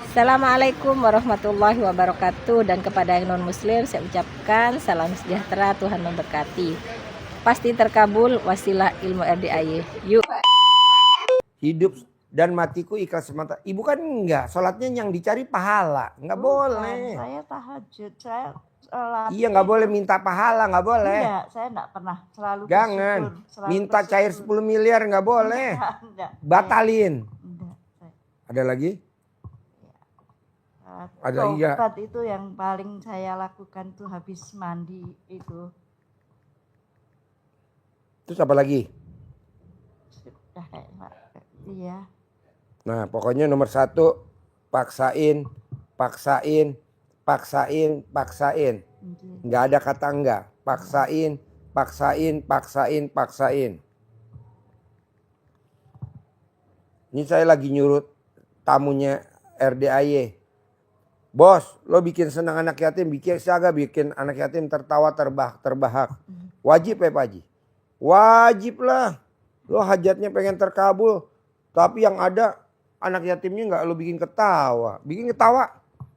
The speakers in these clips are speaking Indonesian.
Assalamualaikum warahmatullahi wabarakatuh. Dan kepada yang non muslim saya ucapkan salam sejahtera, Tuhan memberkati. Pasti terkabul wasilah ilmu RDAY. Yuk. Hidup dan matiku ikhlas semata. Ibu kan enggak, sholatnya yang dicari pahala. Enggak boleh. Saya tahajud, saya sholat. Iya enggak boleh minta pahala, enggak boleh. Enggak, saya enggak pernah, selalu Jangan. bersyukur. Selalu Minta bersyukur. cair 10 miliar enggak boleh. Enggak. Batalin. Enggak. Ada lagi? Ada iya. Tobat itu yang paling saya lakukan tuh habis mandi itu. Terus apa lagi? Sudah kayak iya. Nah pokoknya nomor 1, paksain. Enggak ada kata enggak. Paksain. Ini saya lagi nyuruh tamunya RDAY. Bos, lo bikin senang anak yatim, bikin anak yatim tertawa terbahak. Wajib ya Pak Haji? Wajib lah. Lo hajatnya pengen terkabul. Tapi yang ada anak yatimnya nggak lo bikin ketawa. Bikin ketawa.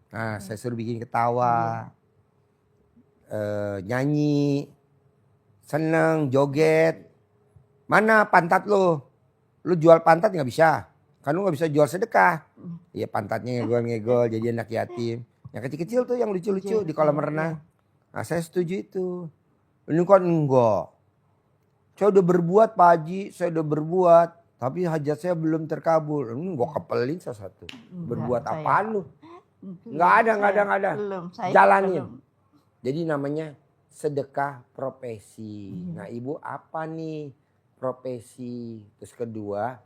Nah saya suruh bikin ketawa. Nyanyi. Seneng, joget. Mana pantat lo? Lo jual pantat nggak bisa. Kan lu gak bisa jual sedekah. Iya pantatnya ngegol jadi anak yatim. Yang kecil-kecil tuh yang lucu-lucu di kolam renang. Nah saya setuju itu. Ini kan enggak. Saya udah berbuat Pak Haji, saya udah berbuat. Tapi hajat saya belum terkabul. Ini gua kepelin satu. Berbuat apaan lu? Enggak ada. Belum, jalanin. Belum. Jadi namanya sedekah profesi. Nah ibu apa nih profesi? Terus kedua,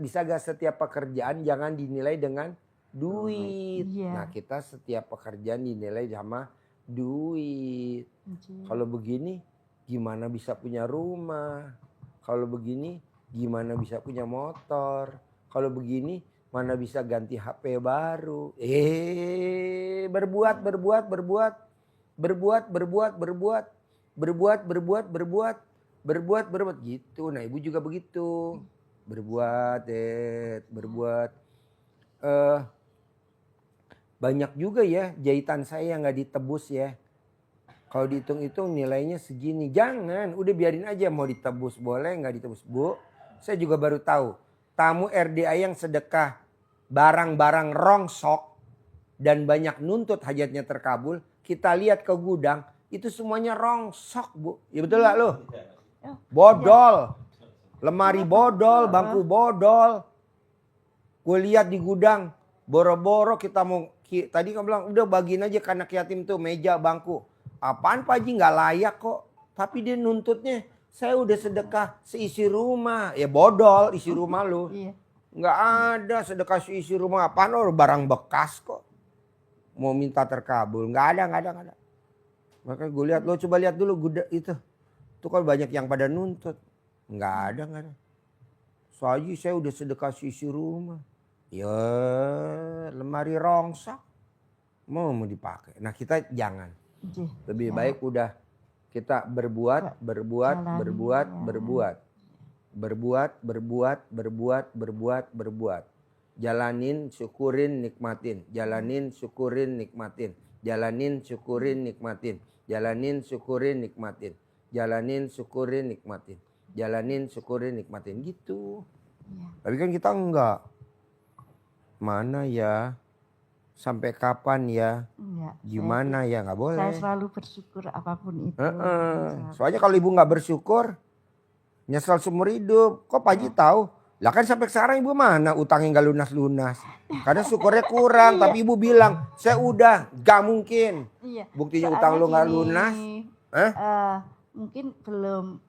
bisa gak setiap pekerjaan jangan dinilai dengan duit. Nah kita setiap pekerjaan dinilai sama duit. Kalau begini gimana bisa punya rumah. Kalau begini gimana bisa punya motor. Kalau begini mana bisa ganti HP baru. Berbuat gitu. Nah ibu juga begitu. Berbuat. Banyak juga ya jahitan saya yang gak ditebus ya. Kalau dihitung-hitung nilainya segini. Jangan, udah biarin aja mau ditebus boleh gak ditebus. Bu, saya juga baru tahu. Tamu RDA yang sedekah barang-barang rongsok dan banyak nuntut hajatnya terkabul. Kita lihat ke gudang, itu semuanya rongsok Bu. Ya betul gak lo? Bodol. Lemari bodol, bangku bodol. Gue lihat di gudang, boro-boro kita mau, tadi kamu bilang udah bagiin aja ke anak yatim tuh meja, bangku. Apaan Pak Haji nggak layak kok. Tapi dia nuntutnya, saya udah sedekah seisi rumah. Ya bodol isi rumah lu. Nggak ada sedekah seisi rumah. Apaan lo barang bekas kok. Mau minta terkabul. Nggak ada. Makanya gue lihat, lo coba lihat dulu gudang itu. Tuh kan banyak yang pada nuntut. Nggak ada. Soalnya saya udah sedekah isi rumah. Ya lemari rongsok. Mau dipakai. Nah kita jangan. Lebih baik udah kita berbuat. Jalanin, syukurin, nikmatin. Jalanin, syukurin, nikmatin. Gitu. Tapi kan kita enggak. Mana ya? Sampai kapan ya? Gimana ya? Nggak boleh. Saya selalu bersyukur apapun itu. Soalnya kalau ibu nggak bersyukur, nyesel seumur hidup. Kok Pak Haji tahu? Lah kan sampai sekarang ibu mana utangnya nggak lunas-lunas. Karena syukurnya kurang. Tapi ibu bilang, saya udah gak mungkin. Buktinya Soalnya utang lo nggak gini, lunas. Mungkin belum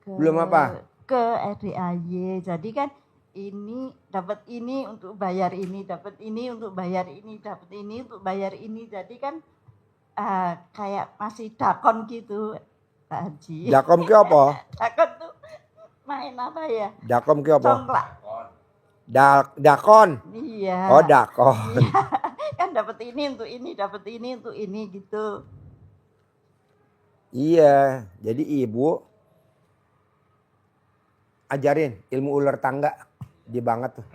Belum apa? Ke RDAY. Jadi kan ini dapat ini untuk bayar ini, dapat ini untuk bayar ini, dapat ini untuk bayar ini. Jadi kan kayak masih dakon gitu Pak Haji. Dakom ke apa? Dakon tuh main apa ya? Dakom ke apa? Congklak. Dakon. Iya. Oh dakon. Iya. Kan dapat ini untuk ini, dapat ini untuk ini gitu. Iya, jadi ibu ajarin ilmu ular tangga. Dia banget tuh.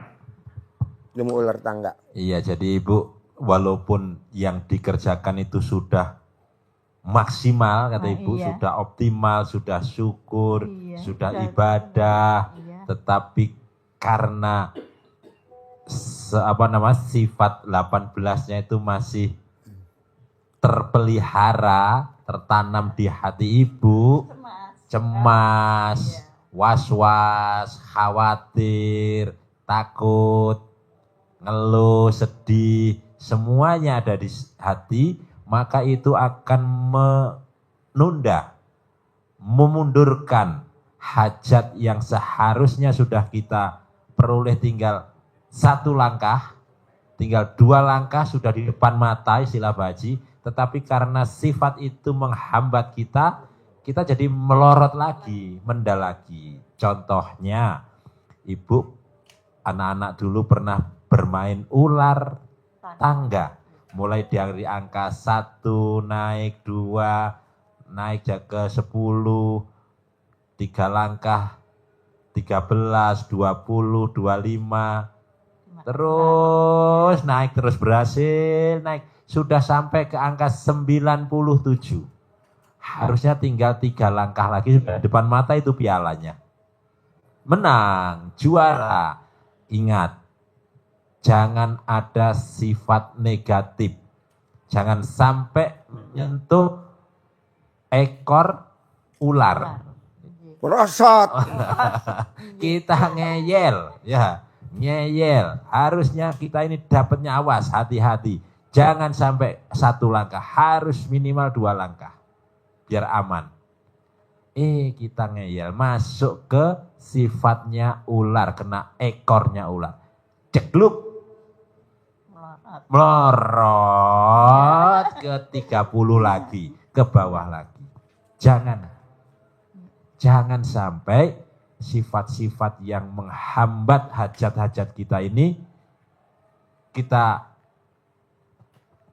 ilmu ular tangga. Iya, jadi Ibu, walaupun yang dikerjakan itu sudah maksimal, kata Nah, Ibu, iya. sudah optimal, sudah syukur, Iya, sudah sudah- ibadah, Iya. tetapi karena sifat 18-nya itu masih terpelihara, tertanam di hati Ibu, cemas, was-was, khawatir, takut, ngeluh, sedih, semuanya ada di hati, maka itu akan menunda, memundurkan hajat yang seharusnya sudah kita peroleh tinggal 1 langkah, tinggal 2 langkah sudah di depan mata istilah Baji, tetapi karena sifat itu menghambat kita jadi melorot lagi, mendal lagi. Contohnya, Ibu, anak-anak dulu pernah bermain ular tangga. Mulai dari angka 1, naik 2, naik ke 10, 3 langkah, 13, 20, 25, terus naik, terus berhasil naik. Sudah sampai ke angka 97. Harusnya tinggal 3 langkah lagi, sudah depan mata itu pialanya. Menang, juara. Ingat, jangan ada sifat negatif. Jangan sampai menyentuh ekor ular. Merosot. Kita ngeyel, ya, ngeyel. Harusnya kita ini dapatnya, awas, hati-hati. Jangan sampai 1 langkah, harus minimal 2 langkah, biar aman. Kita ngeyel, masuk ke sifatnya ular, kena ekornya ular. Cekluk, melorot ke 30 lagi, ke bawah lagi. Jangan sampai sifat-sifat yang menghambat hajat-hajat kita ini kita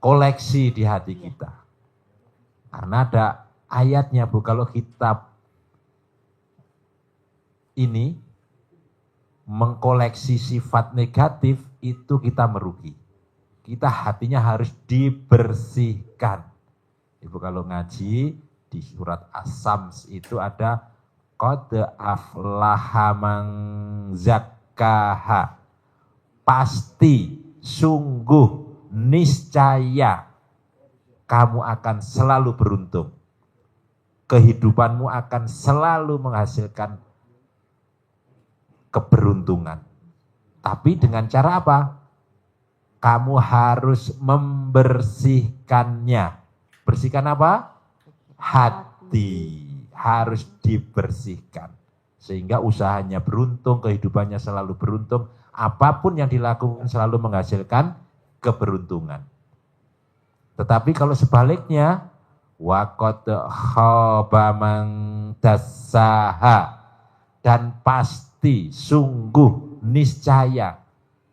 koleksi di hati kita. Karena ada ayatnya, Bu, kalau kita ini mengkoleksi sifat negatif, itu kita merugi. Kita hatinya harus dibersihkan. Ibu kalau ngaji di surat As-Sams itu ada qad aflaha man zakkaha. Pasti, sungguh, niscaya kamu akan selalu beruntung. Kehidupanmu akan selalu menghasilkan keberuntungan. Tapi dengan cara apa? Kamu harus membersihkannya. Bersihkan apa? Hati. Harus dibersihkan. Sehingga usahanya beruntung, kehidupannya selalu beruntung. Apapun yang dilakukan selalu menghasilkan keberuntungan. Tetapi kalau sebaliknya, waqad khaba man dassaha, dan pasti, sungguh, niscaya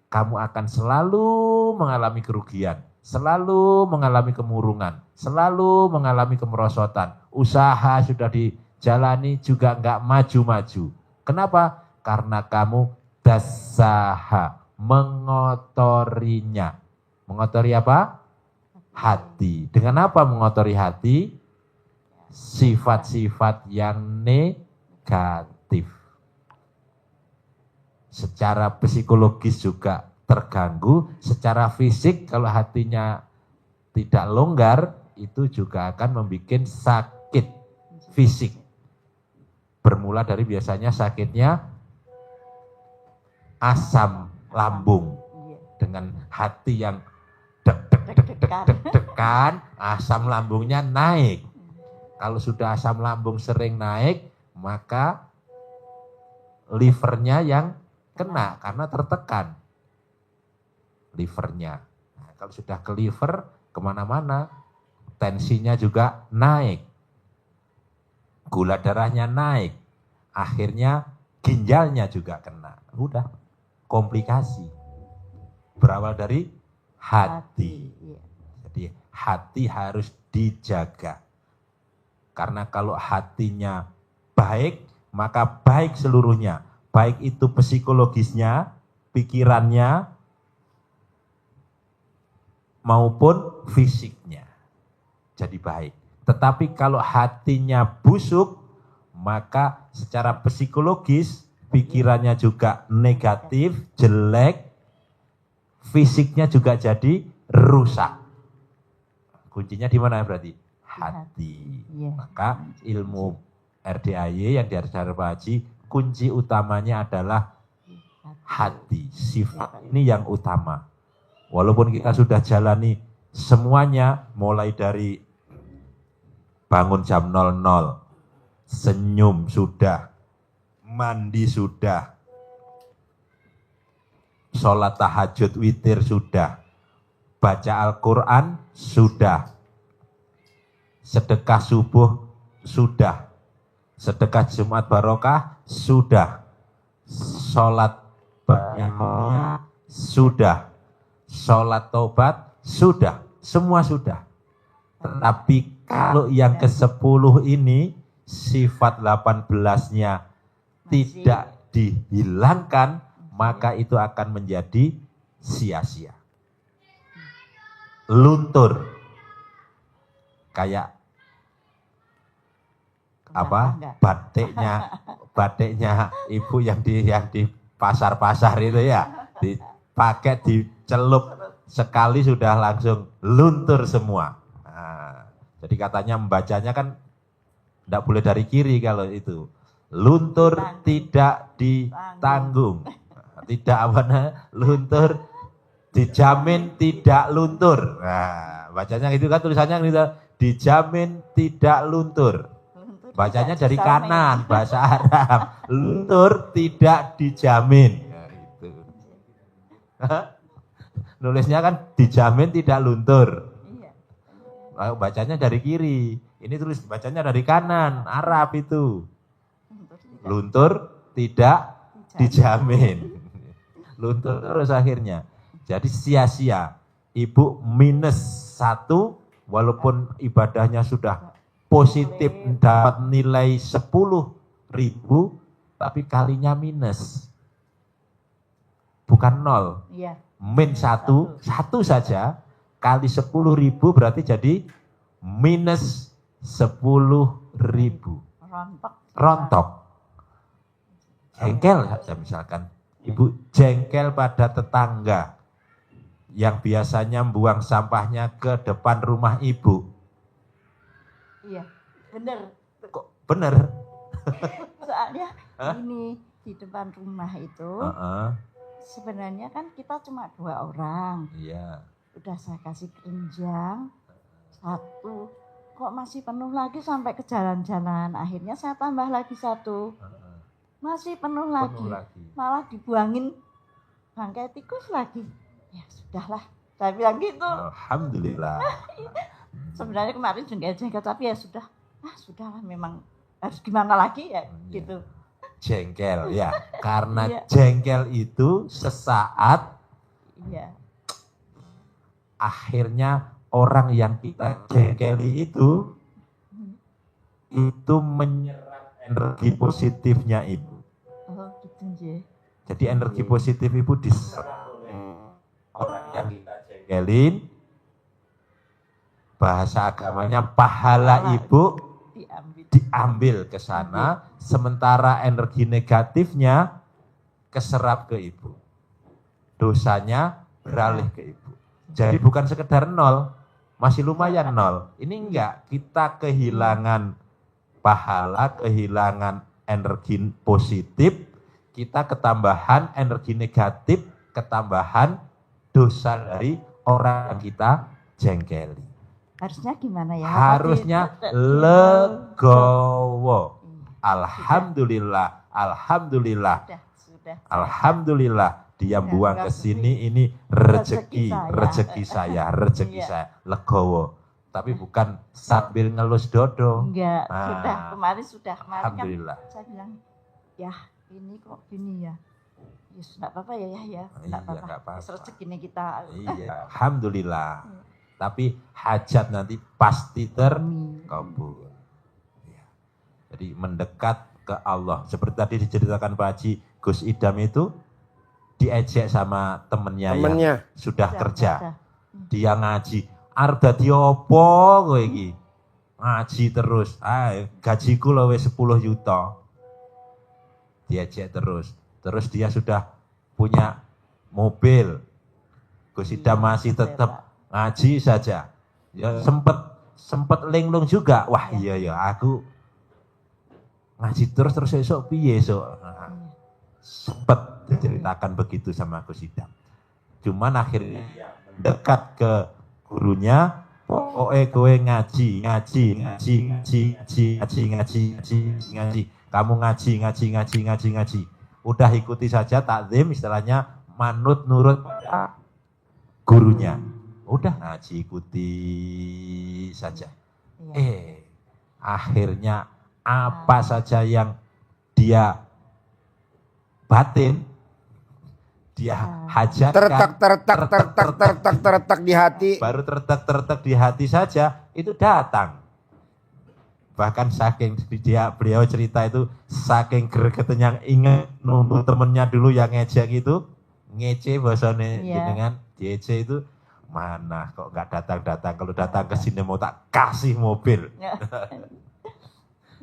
kamu akan selalu mengalami kerugian, selalu mengalami kemurungan, selalu mengalami kemerosotan. Usaha sudah dijalani juga enggak maju-maju. Kenapa? Karena kamu dassaha, mengotorinya. Mengotori apa? Hati. Dengan apa mengotori hati? Sifat-sifat yang negatif. Secara psikologis juga terganggu, secara fisik kalau hatinya tidak longgar, itu juga akan membuat sakit fisik. Bermula dari biasanya sakitnya asam lambung. Dengan hati yang deg-degan, asam lambungnya naik. Kalau sudah asam lambung sering naik, maka livernya yang kena karena tertekan. Livernya. Nah, kalau sudah ke liver, kemana-mana, tensinya juga naik. Gula darahnya naik. Akhirnya ginjalnya juga kena. Udah, komplikasi. Berawal dari hati. Jadi hati harus dijaga. Karena kalau hatinya baik, maka baik seluruhnya. Baik itu psikologisnya, pikirannya, maupun fisiknya jadi baik. Tetapi kalau hatinya busuk, maka secara psikologis pikirannya juga negatif, jelek, fisiknya juga jadi rusak. Kuncinya di mana berarti? Hati. Iya. Maka ilmu RDAY yang diajarkan Pak Haji, kunci utamanya adalah hati. Sifat ini yang utama. Walaupun kita sudah jalani semuanya, mulai dari bangun jam 00, senyum sudah, mandi sudah, sholat tahajud witir sudah, baca Al-Quran sudah, sedekah subuh sudah, sedekah Jumat Barokah sudah, sholat banyak sudah, sholat taubat sudah, semua sudah. Tetapi kalau yang ke-10 ini sifat 18-nya tidak dihilangkan, maka itu akan menjadi sia-sia. Luntur. Kayak apa? Batiknya ibu yang di pasar-pasar itu ya, dipakai dicelup sekali sudah langsung luntur semua. Nah, jadi katanya membacanya kan tidak boleh dari kiri kalau itu. Luntur tidak ditanggung. Tidak luntur dijamin tidak luntur. Nah, bacanya itu kan tulisannya gitu, dijamin tidak luntur. Bacanya dari kanan, bahasa Arab. Luntur tidak dijamin. Nah, itu. Nulisnya kan dijamin tidak luntur. Bacanya dari kiri. Ini tulis bacanya dari kanan, Arab itu. Luntur tidak dijamin. Luntur terus akhirnya. Jadi sia-sia. Ibu -1 walaupun ibadahnya sudah positif dapat nilai 10.000 tapi kalinya minus. Bukan 0. Iya. -1 saja kali 10.000 berarti jadi minus 10.000. Rontok. Jengkel saja misalkan. Ibu jengkel pada tetangga yang biasanya buang sampahnya ke depan rumah ibu. Iya, bener. Kok bener? Soalnya ini di depan rumah itu sebenarnya kan kita cuma 2 orang. Iya. Udah saya kasih keranjang 1, kok masih penuh lagi sampai ke jalan-jalan. Akhirnya saya tambah lagi 1. Masih penuh lagi. Malah dibuangin bangkai tikus lagi. Ya sudahlah, saya bilang gitu. Alhamdulillah. Sebenarnya kemarin jengkel-jengkel tapi ya sudah. Sudahlah, memang harus gimana lagi ya gitu. Jengkel ya, karena jengkel itu sesaat akhirnya orang yang kita jengkeli itu menyerap energi positifnya ibu. Oh gitu. Jadi energi positif ibu diserap orang yang kita jengkelin. Bahasa agamanya pahala ibu diambil ke sana, sementara energi negatifnya keserap ke ibu. Dosanya beralih ke ibu. Jadi bukan sekedar 0, masih lumayan 0. Ini enggak, kita kehilangan pahala, kehilangan energi positif, kita ketambahan energi negatif, ketambahan dosa dari orang yang kita jengkeli. Harusnya gimana ya? Harusnya legowo. Alhamdulillah, alhamdulillah. Sudah. Alhamdulillah dia buang ke sini, ini rezeki saya. Legowo. Tapi bukan sambil ngelus dodo. Enggak, kemarin sudah. Alhamdulillah. Kan saya bilang, ya ini kok gini ya. Ya enggak apa-apa ya. Enggak apa-apa. Rezekinya kita. Iya, alhamdulillah. Tapi hajat nanti pasti terkabul. Ya. Jadi mendekat ke Allah. Seperti tadi diceritakan Pak Haji, Gus Idam itu diejek sama temennya yang sudah kerja. dia ngaji. Arep dadi apa kowe iki? Ngaji terus. Gajiku lho wis 10 juta. Diajak terus. Terus dia sudah punya mobil. Gus Idam masih tetap ngaji saja. Ya sempet linglung juga. Wah iya ya aku ngaji terus esok piye esok. Sempet diceritakan begitu sama Gus Idam. Cuman akhirnya dekat ke gurunya, kowe ngaji. Kamu ngaji. Udah ikuti saja takzim, istilahnya manut nurut gurunya. Udah ngaji ikuti saja. Akhirnya apa saja yang dia batin, dia hajatkan. Tertak di hati. Baru tertek di hati saja itu datang. Bahkan saking beliau cerita itu saking gregetnya yang ingat nunggu temennya dulu yang ngejek itu, ngece bahasanya dengan DC itu, mana kok nggak datang, kalau datang ke sini mau tak kasih mobil.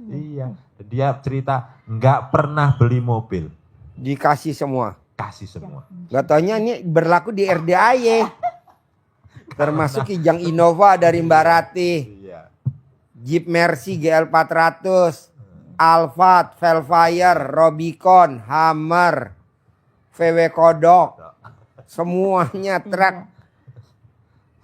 Iya, dia cerita nggak pernah beli mobil, Dikasih semua. kasih semua. Gak taunya ini berlaku di RDAY. Termasuk Kijang Innova dari Mbak Ratih. Iya. Jeep Mercy GL 400. Alphard, Velfire, Robicon, Hammer, VW Kodok. Semuanya truk.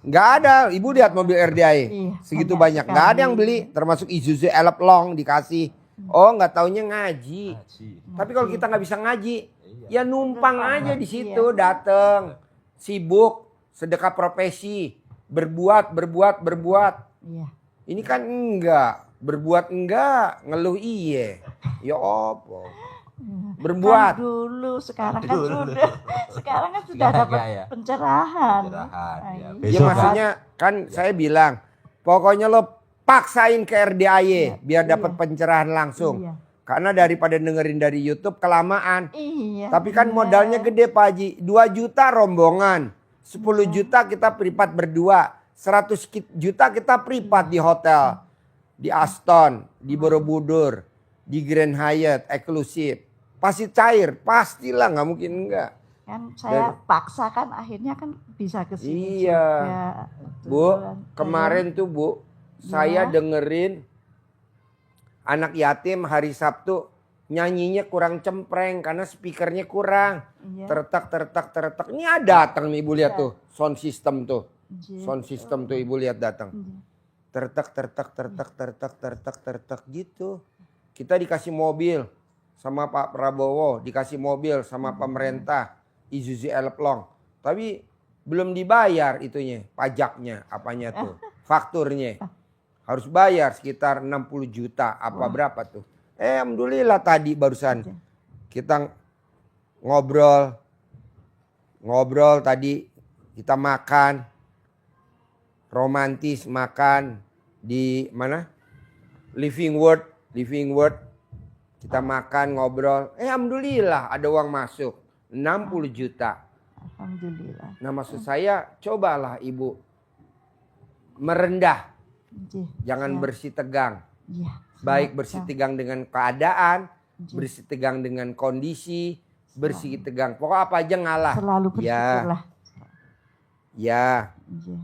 Nggak ada, ibu lihat mobil RDAY. Segitu banyak. Nggak ada yang beli. Termasuk Isuzu Elf Long dikasih. Oh nggak taunya ngaji. Tapi kalau kita nggak bisa ngaji, ya numpang aja di situ, datang, sibuk, sedekah profesi, berbuat. Iya. Ini kan enggak, berbuat enggak, ngeluh iye. Ya apa? Berbuat. Kan dulu, sekarang kan Dulu. sudah Sekarang dapat ya. pencerahan. Pencerahan, ya. Iya. Ya Besok maksudnya kan saya bilang, pokoknya lo paksain ke RDAY biar dapat pencerahan langsung. Iya. Karena daripada dengerin dari YouTube kelamaan. Iya. Tapi kan modalnya gede Pak Haji. 2 juta rombongan. 10 juta kita privat berdua. 100 juta kita privat di hotel. Di Aston, di Borobudur, di Grand Hyatt, eksklusif. Pasti cair, pastilah nggak mungkin enggak. Kan saya paksakan akhirnya kan bisa ke sini Iya. juga. Bu, kemarin tuh Bu, saya dengerin anak yatim hari Sabtu nyanyinya kurang cempreng karena speakernya kurang. Iya. Tertak. Ini ada datang nih Ibu lihat tuh, sound system tuh. Iya. Sound system tuh Ibu lihat datang. Iya. Tertak gitu. Kita dikasih mobil sama Pak Prabowo, dikasih mobil sama pemerintah, Isuzu Elf Long. Tapi belum dibayar itunya, pajaknya, apanya tuh, fakturnya. Harus bayar sekitar 60 juta, apa berapa tuh. Alhamdulillah tadi barusan kita ngobrol tadi, kita makan, romantis makan di mana? Living World. Kita makan, ngobrol. Alhamdulillah ada uang masuk 60 juta. Alhamdulillah. Nah maksud saya cobalah Ibu merendah. Iya. Jangan bersih tegang. Iya. Baik Siap, bersih siap. tegang dengan keadaan, Iya. bersih tegang dengan kondisi, bersih tegang. Pokok apa aja ngalah. Selalu bersyukurlah. Ya. Iya.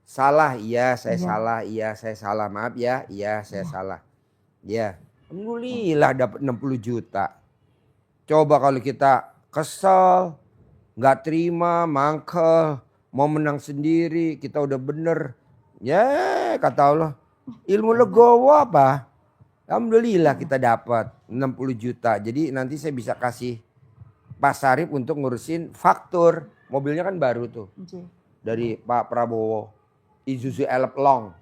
Salah, iya saya Iya. salah, iya saya salah. Maaf ya, iya saya salah. Ya. Alhamdulillah dapat 60 juta. Coba kalau kita kesel, nggak terima, mangkel, mau menang sendiri, kita udah bener. Ya kata Allah, ilmu legowo apa? Alhamdulillah kita dapat 60 juta. Jadi nanti saya bisa kasih Pak Sarip untuk ngurusin faktur. Mobilnya kan baru tuh. Iya. Dari Pak Prabowo. Isuzu Elf Long.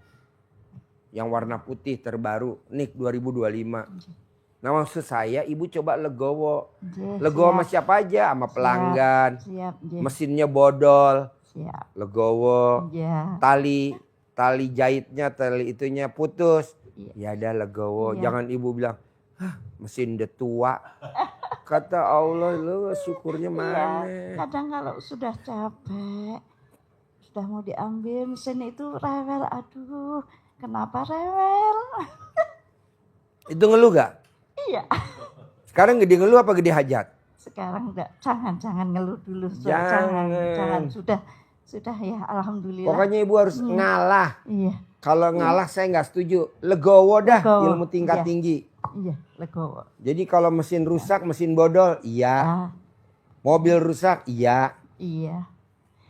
Yang warna putih terbaru. NIK 2025. Nah maksud saya ibu coba legowo. Iya, Legowo sama siap. siapa aja? Sama pelanggan. Siap. Iya. Mesinnya bodol. Siap. Legowo. Iya. Tali jahitnya, tali itunya putus. Iya. Ya ada legowo. Iya. Jangan ibu bilang, mesin udah tua. Kata Allah, lu syukurnya Iya. mana? Kadang kalau sudah capek, sudah mau diambil mesin itu rewel. Aduh, kenapa rewel? Itu ngeluh gak? Iya. Sekarang gede ngeluh apa gede hajat? Sekarang enggak, jangan ngeluh dulu. Jangan. Sudah ya, alhamdulillah. Pokoknya ibu harus ngalah. Iya, Kalau ngalah saya nggak setuju. Legowo dah, Legowo, ilmu tingkat iya. tinggi. iya, legowo. Jadi kalau mesin rusak, mesin bodol, iya. Ah, Mobil rusak, iya. iya.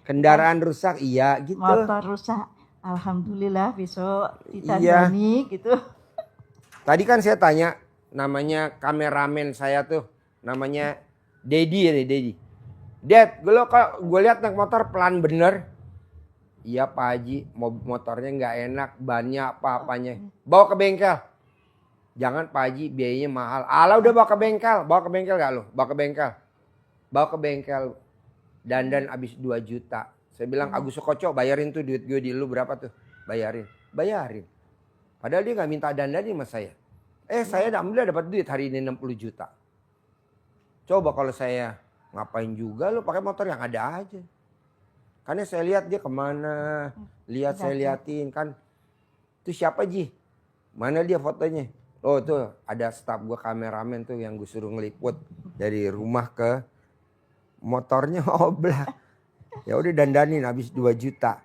Kendaraan rusak, iya gitu. Motor rusak, alhamdulillah besok Iya. ditandani gitu. Tadi kan saya tanya, namanya kameramen saya tuh, namanya Dedi ya, Dedi. Dad, gue lihat naik motor pelan bener. Iya Pak Haji, motornya nggak enak, bannya apa-apanya. Bawa ke bengkel. Jangan Pak Haji, biayanya mahal. Alah udah bawa ke bengkel gak lo? Bawa ke bengkel. Bawa ke bengkel. Dandan habis 2 juta. Saya bilang Agus Sukoco bayarin tuh duit gue di lu berapa tuh? Bayarin. Padahal dia nggak minta dandanin sama saya. Saya alhamdulillah dapat duit hari ini 60 juta. Coba kalau saya ngapain juga lo pakai motor yang ada aja. Karena saya lihat dia kemana, saya liatin kan. Itu siapa Ji? Mana dia fotonya? Oh tuh ada staf gue kameramen tuh yang gue suruh ngeliput dari rumah ke motornya oblak. Ya udah dandanin habis 2 juta.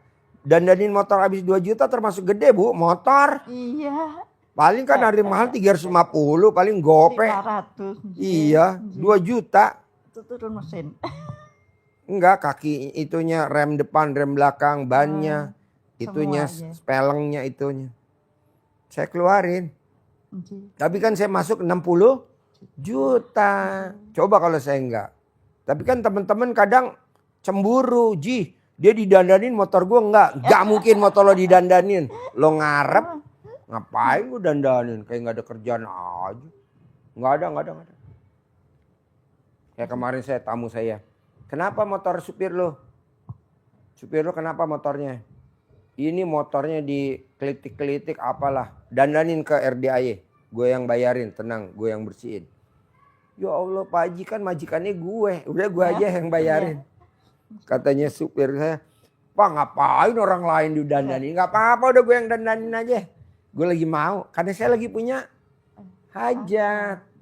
Dandanin motor habis 2 juta termasuk gede Bu, motor. Iya, Paling kan hari mahal 350, paling gope. 300. Iya, 2 juta. Itu turun mesin. Enggak, kaki itunya, rem depan, rem belakang, bannya, itunya, semuanya. spelengnya itunya. Saya keluarin. Nggih. Tapi kan saya masuk 60 juta. Coba kalau saya enggak. Tapi kan teman-teman kadang cemburu, Ji. Dia didandanin motor gue enggak. Enggak mungkin motor lo didandanin. Lo ngarep. Ngapain gue dandanin? Kayak enggak ada kerjaan aja. Enggak ada. Kayak kemarin tamu saya. Kenapa motor supir lo? Supir lo kenapa motornya? Ini motornya dikelitik-kelitik apalah. Dandanin ke RDAY. Gue yang bayarin, tenang. Gue yang bersihin. Ya Allah Pak Haji kan majikannya gue. Udah gue aja yang bayarin. Katanya supir saya. Pak ngapain orang lain didandanin? Gak apa-apa udah gue yang dandanin aja. Gue lagi mau. Karena saya lagi punya hajat.